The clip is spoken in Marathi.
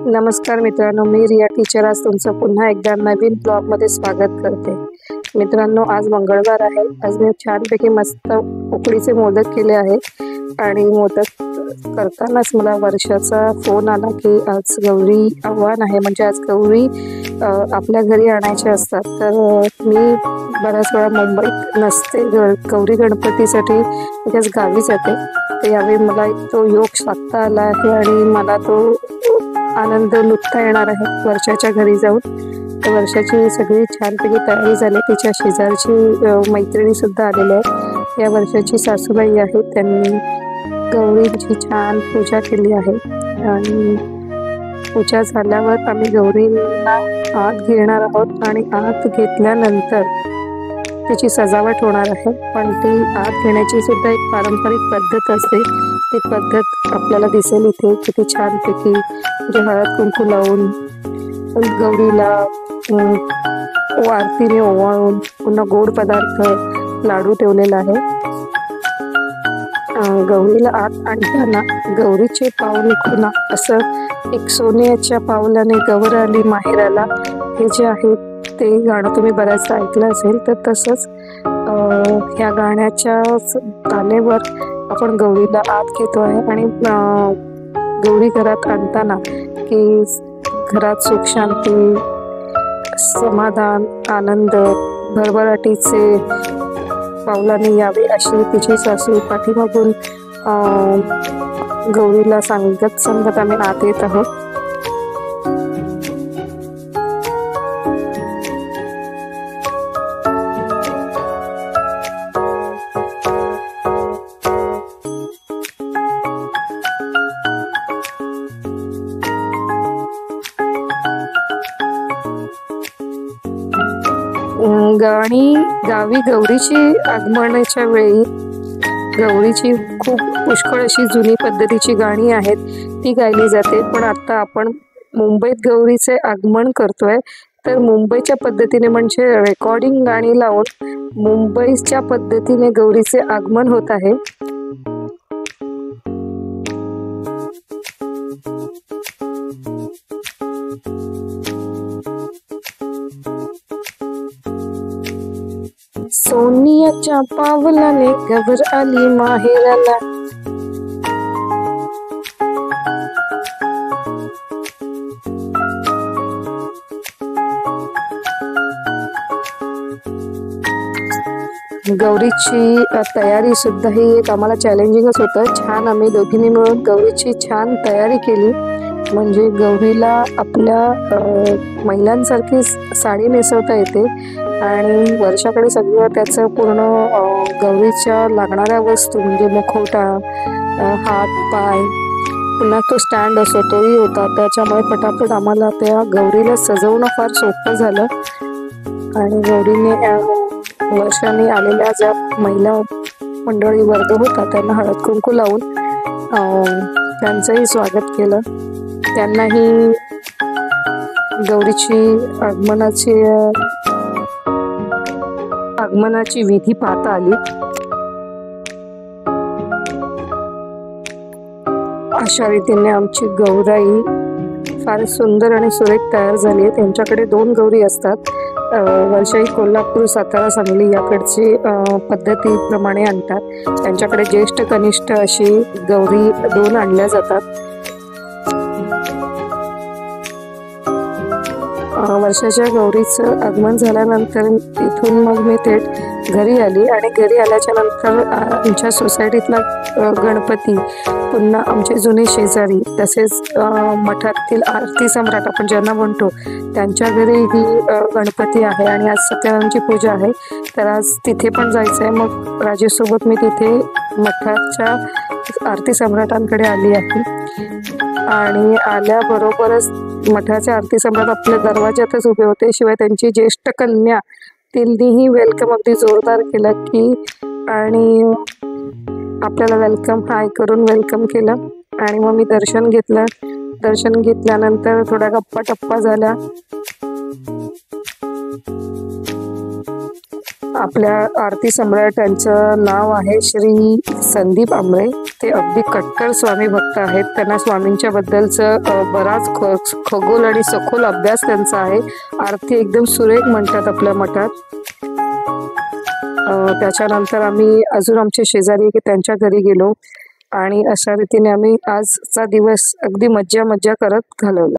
नमस्कार मित्रांनो, मी रिया टीचर आज तुमचं पुन्हा एकदा नवीन ब्लॉगमध्ये स्वागत करते। मित्रांनो, आज मंगळवार आहे। आज मी छानपैकी मस्त उकडीचे मोदक केले आहेत आणि मोदक करतानाच मला वर्षाचा फोन आला की आज गौरी आव्हान आहे, म्हणजे आज गौरी आपल्या घरी आणायचे असतात। तर मी बऱ्याच वेळा मुंबईत नसते, गौरी गणपतीसाठी त्याच गावी जाते। तर यावेळी मला तो योग साधता आला आहे आणि मला तो आनंद लुटता येणार आहे वर्षाच्या घरी जाऊन। तर वर्षाची सगळी छानपैकी तयारी झाली, तिच्या शेजारची मैत्रिणी सुद्धा आलेल्या आहेत। या वर्षाची सासूबाई आहे, त्यांनी गौरींची छान पूजा केली आहे आणि पूजा झाल्यावर आम्ही गौरींना आत घेणार आहोत आणि आत घेतल्यानंतर त्याची सजावट होणार आहे। पण ती आत घेण्याची सुद्धा एक पारंपरिक पद्धत असते। ती पद्धत आपल्याला दिसेल इथे किती छानपैकी, म्हणजे हळद कुंकू लावून गौरीला आरतीने ओवाळून पुन्हा गोड पदार्थ लाडू ठेवलेला आहे। गौरीला आत आणताना गौरीचे पाऊल खुणा असं एक सोन्याच्या पावलाने गौर आली माहेराला, हे जे आहे ते गाणं तुम्ही बऱ्याचदा ऐकलं असेल। तर तसंच ह्या गाण्याच्या तालेवर आपण गौरीला आत घेतो आहे आणि गौरी घरात आणताना की घरात सुख शांती, समाधान, आनंद, भरभराटीचे पावलाने यावे अशी तिची सासू पाठीमागून गौरीला सांगत आम्ही आत येत आहोत। गाणी गावी गौरीची आगमनाच्या वेळी गौरीची खूप पुष्कळ अशी जुनी पद्धतीची गाणी आहेत, ती गायली जाते। पण आता आपण मुंबईत गौरीचे आगमन करतोय, तर मुंबईच्या पद्धतीने म्हणजे रेकॉर्डिंग गाणी लावून मुंबईच्या पद्धतीने गौरीचे आगमन होत आहे। सोनियाच्या पावलाने गौर आली माहेराला, गौरीची तयारी सुद्धा ही एक आम्हाला चॅलेंजिंगच होतं। छान आम्ही दोघींनी मिळून गौरीची छान तयारी केली, म्हणजे गौरीला आपल्या महिलांसारखी साडी नेसवता येते आणि वर्षाकडे सगळं त्याचं पूर्ण गौरीच्या लागणाऱ्या वस्तू म्हणजे मुखवटा, हात पाय, पुन्हा तो स्टँड असतो तोही होता। त्याच्यामुळे पटापट आम्हाला त्या गौरीला सजवणं फार सोपं झालं आणि गौरीने वर्षाने आलेल्या ज्या महिला मंडळी वर्ग होता त्यांना हळद कुंकू लावून त्यांचंही स्वागत केलं। त्यांनाही गौरीची आगमनाची विधी पाहता आली। अशा रीतीने आमची गौराई फार सुंदर आणि सुरेख तयार झाली आहे। त्यांच्याकडे 2 गौरी असतात, वर्षाई कोल्हापूर, सातारा, सांगली याकडची पद्धतीप्रमाणे आणतात। त्यांच्याकडे ज्येष्ठ कनिष्ठ अशी गौरी 2 आणल्या जातात। वर्षाच्या गौरीचं आगमन झाल्यानंतर तिथून मग मी थेट घरी आली आणि घरी आल्याच्या नंतर आमच्या सोसायटीतला गणपती, पुन्हा आमचे जुने शेजारी, तसेच मठातील आरती सम्राट आपण ज्यांना म्हणतो त्यांच्या घरी ही गणपती आहे आणि आज सत्यनारायणची पूजा आहे। तर आज तिथे पण जायचं आहे। मग राजेशसोबत मी तिथे मठाच्या आरती सम्राटांकडे आली आहे आणि आल्याबरोबरच मठाच्या आरती सम्राट आपल्या दरवाज्यातच उभे होते। शिवाय त्यांची ज्येष्ठ कन्या तिन्हीही वेलकम अगदी जोरदार केलं की आणि आपल्याला वेलकम हाय करून वेलकम केलं आणि मग मी दर्शन घेतलं। दर्शन घेतल्यानंतर थोड्या गप्पा टप्पा झाल्या आपल्या आरती सम्राट यांचं नाव आहे श्री संदीप आंबळे। ते अगदी कट्टर स्वामी भक्त आहेत। त्यांना स्वामींच्या बद्दलचं बराच खगोल आणि सखोल अभ्यास त्यांचा आहे। आरती एकदम सुरेख म्हणतात आपल्या मठात। त्याच्यानंतर आम्ही अजून आमचे शेजारी की त्यांच्या घरी गेलो आणि अशा रीतीने आम्ही आजचा दिवस अगदी मज्जा करत घालवला।